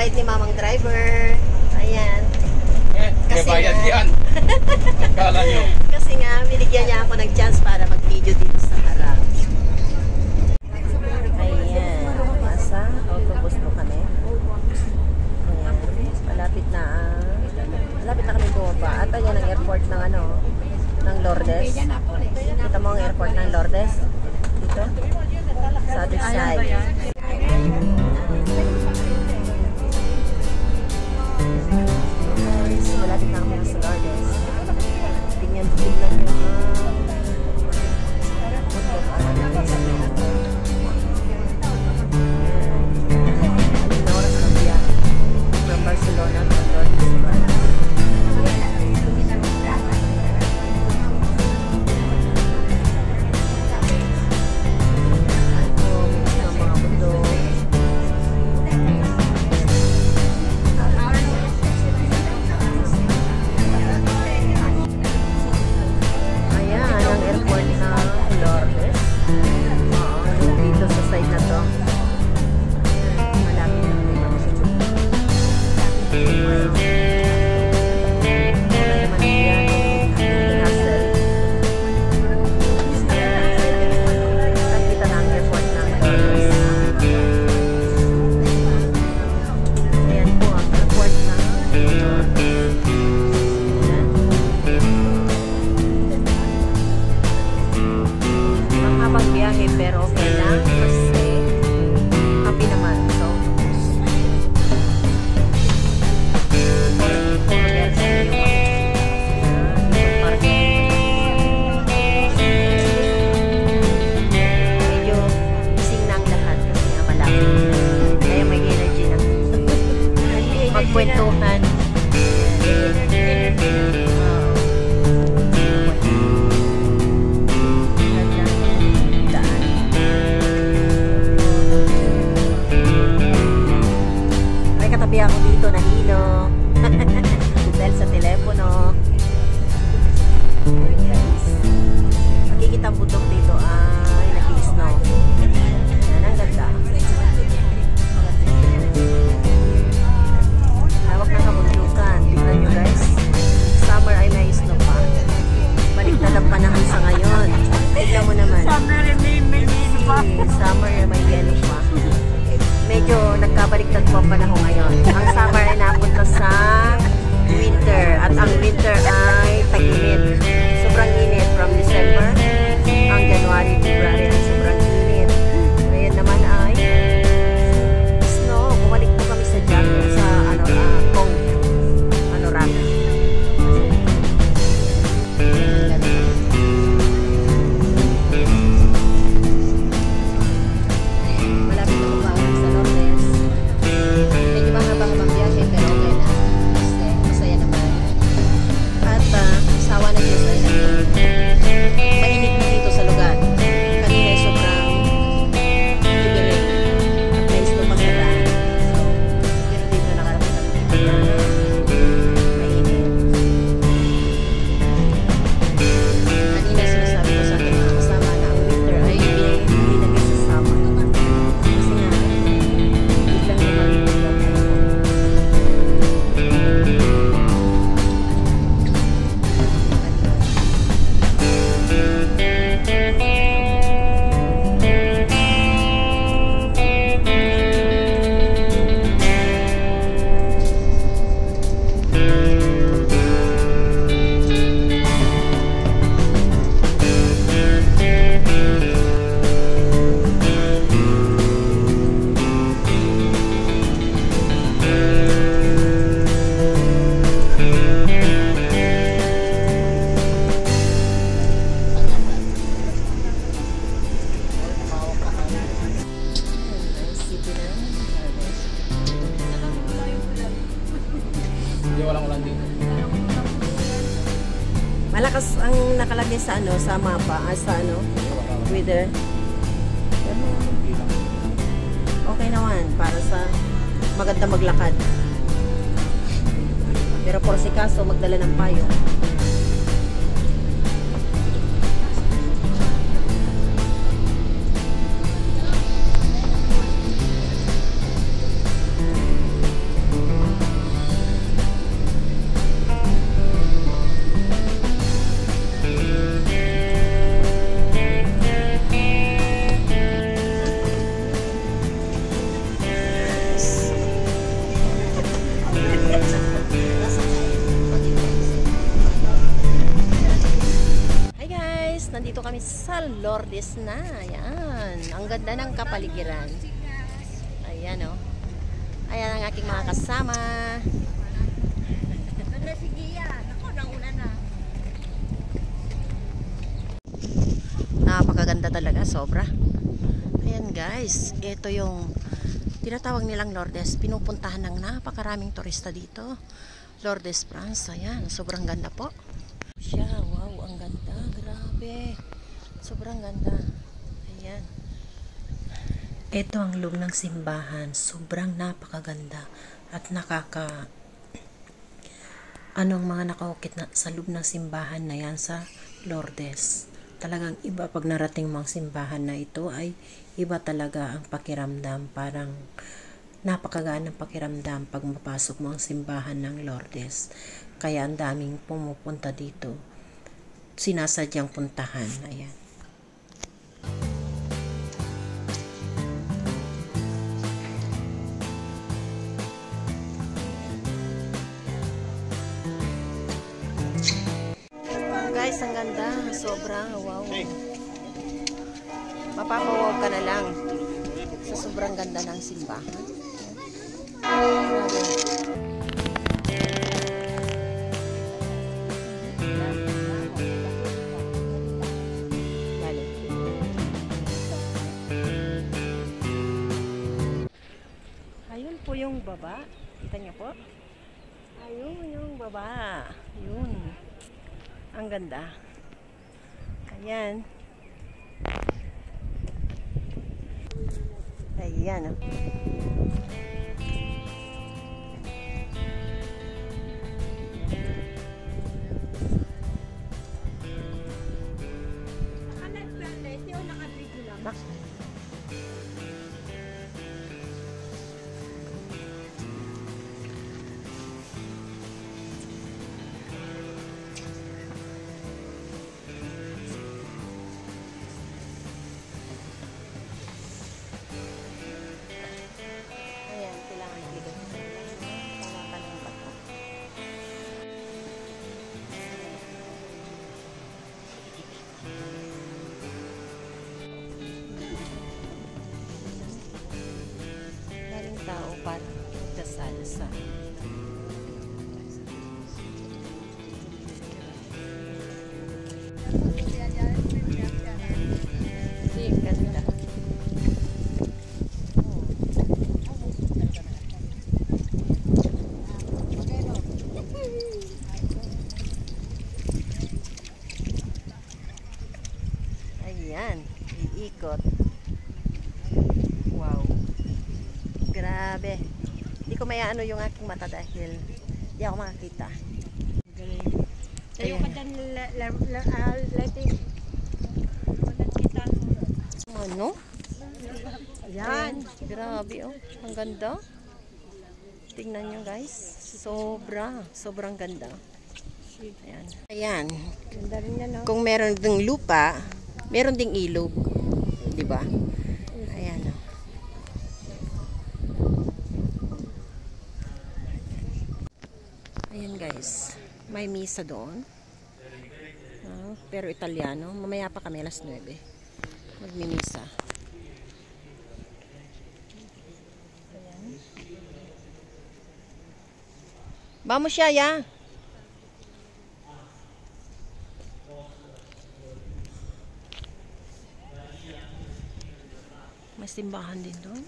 Napakabait ni mamang driver. Ayan. Kasi bayad yan. Akala nyo. Kasi nga, binigyan niya ako ng chance para mag-video dito sa harap. Ayan. Nasa autobus po kami. Ayan. Malapit na kami bumaba. At ayan ang airport ng ng Lourdes. Kita mo ang airport ng Lourdes? Dito? Sa other side. Malapit na kami sa Lourdes. Tingnan nyo ang oras ng biyahe from Barcelona to Lourdes. Pero okay lang kasi happy naman. So, medyo gising na ang lahat kasi nga malapit. Kaya may energy na. Magkwentuhan. Katabi ako dito na hilo dahil sa telepono. Makikita ang bundok dito ay nag-i-snow. Yan ang ganda. Hawak ng kabundukan. Tingnan nyo guys, summer ay may snow pa. Balik na lang panahon sa ngayon. Tignan mo naman, summer ay may yelo pa. Medyo nagkabaliktad po ang panahon ngayon. Ang summer ay napunta sa winter. At ang winter ay tag-init. Sobrang init from December ang January, February ay sobrang init. Ngayon naman ay snow. Bumalik po kami sa jacket sa rack. Malakas ang nakalagay sa sa mapa, sa weather. Pero okay naman para sa maganda maglakad. Pero por si kaso magdala ng payo. Lourdes na. Ayan. Ang ganda ng kapaligiran. Ayan o. Ayan ang aking mga kasama. Ganda si Gia. Ako, nauna na. Napakaganda talaga. Sobra. Ayan guys. Ito yung tinatawag nilang Lourdes. Pinupuntahan ng napakaraming turista dito. Lourdes, France. Ayan. Sobrang ganda po. Siya. Wow. Ang ganda. Grabe. Sobrang ganda. Ayan. Ito ang loob ng simbahan. Sobrang napakaganda. At anong mga nakaukit na sa loob ng simbahan na yan sa Lourdes. Talagang iba pag narating mga simbahan na ito ay iba talaga ang pakiramdam. Parang napakagaan ng pakiramdam pag mapasok mo ang simbahan ng Lourdes. Kaya ang daming pumupunta dito. Sinasadyang puntahan. Ayan. Guys, ang ganda. Sobrang wow. Mapapawaw ka na lang sa sobrang ganda ng simbahan. Ayun po yung baba. Kita niyo po? Ayun yung baba. Ayun. Ang ganda. Ayan. Ayan. Tao para magdasal sa ganda. Ayan, iikot. Wow. Grabe. Hindi ko mayaano yung aking mata dahil hindi ako makakita. Tayo ka dyan, lighting. Ano? Ayan. Grabe oh. Ang ganda. Tingnan nyo guys. Sobrang ganda. Ayan. Ayan. Ganda rin yan, no? Kung meron ding lupa, meron ding ilog. Diba? Ayan oh. Ayan guys, may misa doon. Pero Italiano. Mamaya pa kami alas 9. Magmimisa. Ayan. Vamos siya, ya. May simbahan din doon.